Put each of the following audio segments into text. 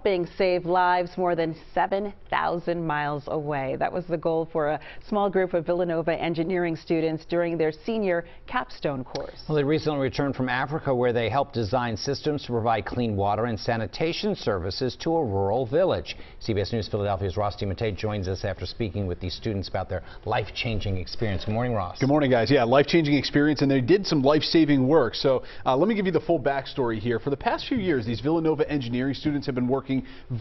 Helping save lives more than 7,000 miles away. That was the goal for a small group of Villanova engineering students during their senior capstone course. Well, they recently returned from Africa, where they helped design systems to provide clean water and sanitation services to a rural village. CBS News Philadelphia's Ross DiMattei joins us after speaking with these students about their life-changing experience. Good morning, Ross. Good morning, guys. Yeah, life-changing experience, and they did some life-saving work. So let me give you the full backstory here. For the past few years, these Villanova engineering students have been working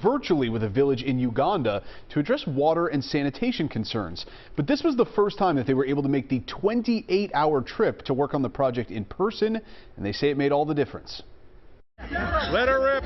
virtually with a village in Uganda to address water and sanitation concerns. But this was the first time that they were able to make the 28-hour trip to work on the project in person, and they say it made all the difference. Let her rip!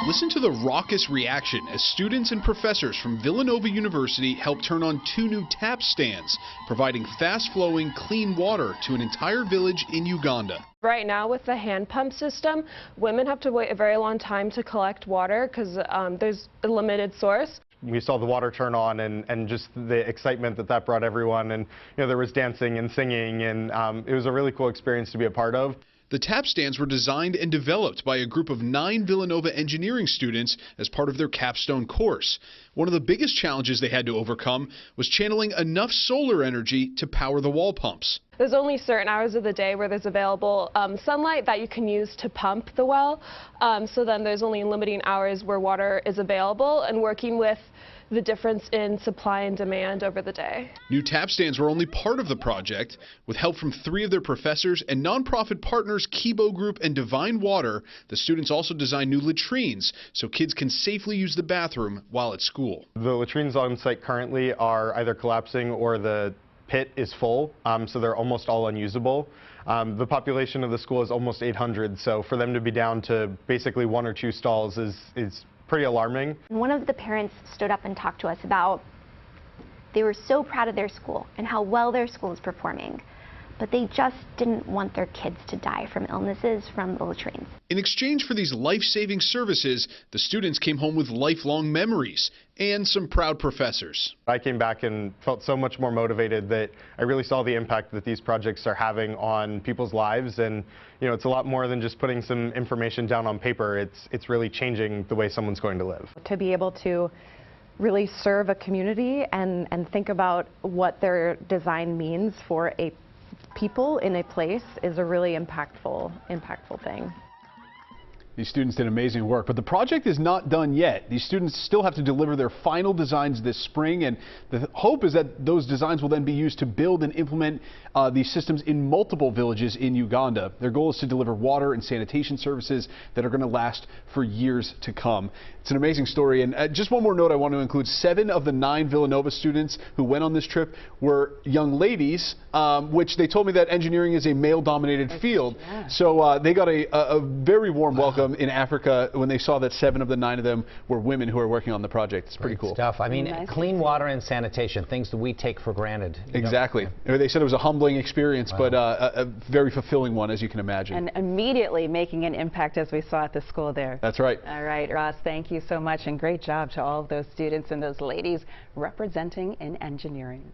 Listen to the raucous reaction as students and professors from Villanova University helped turn on 2 new tap stands, providing fast-flowing, clean water to an entire village in Uganda. Right now, with the hand pump system, women have to wait a very long time to collect water because there's a limited source. We saw the water turn on and just the excitement that brought everyone, and there was dancing and singing, and it was a really cool experience to be a part of. The tap stands were designed and developed by a group of 9 Villanova engineering students as part of their capstone course. One of the biggest challenges they had to overcome was channeling enough solar energy to power the wall pumps. There's only certain hours of the day where there's available sunlight that you can use to pump the well. So then there's only limiting hours where water is available, and working with the difference in supply and demand over the day. New tap stands were only part of the project. With help from 3 of their professors and nonprofit partners Kibo Group and Divine Water, the students also designed new latrines so kids can safely use the bathroom while at school. The latrines on site currently are either collapsing or the pit is full, so they're almost all unusable. The population of the school is almost 800, so for them to be down to basically 1 or 2 stalls is pretty alarming. One of the parents stood up and talked to us about they were so proud of their school and how well their school is performing, but they just didn't want their kids to die from illnesses from the latrines. In exchange for these life-saving services, the students came home with lifelong memories and some proud professors. I came back and felt so much more motivated that I really saw the impact that these projects are having on people's lives, and it's a lot more than just putting some information down on paper. It's really changing the way someone's going to live. To be able to really serve a community and think about what their design means for a people in a place is a really impactful thing. These students did amazing work, but the project is not done yet. These students still have to deliver their final designs this spring, and the hope is that those designs will then be used to build and implement these systems in multiple villages in Uganda. Their goal is to deliver water and sanitation services that are going to last for years to come. It's an amazing story, and just one more note I want to include. 7 of the 9 Villanova students who went on this trip were young ladies, which they told me that engineering is a male-dominated field. Yeah. So they got a very warm welcome in Africa when they saw that 7 of the 9 of them were women who are working on the project. It's pretty cool stuff. I mean, nice clean water and sanitation, things that we take for granted. Exactly. They said it was a humbling experience, but a very fulfilling one, as you can imagine. And immediately making an impact, as we saw at the school there. That's right. All right, Ross, thank you so much, and great job to all of those students and those ladies representing in engineering.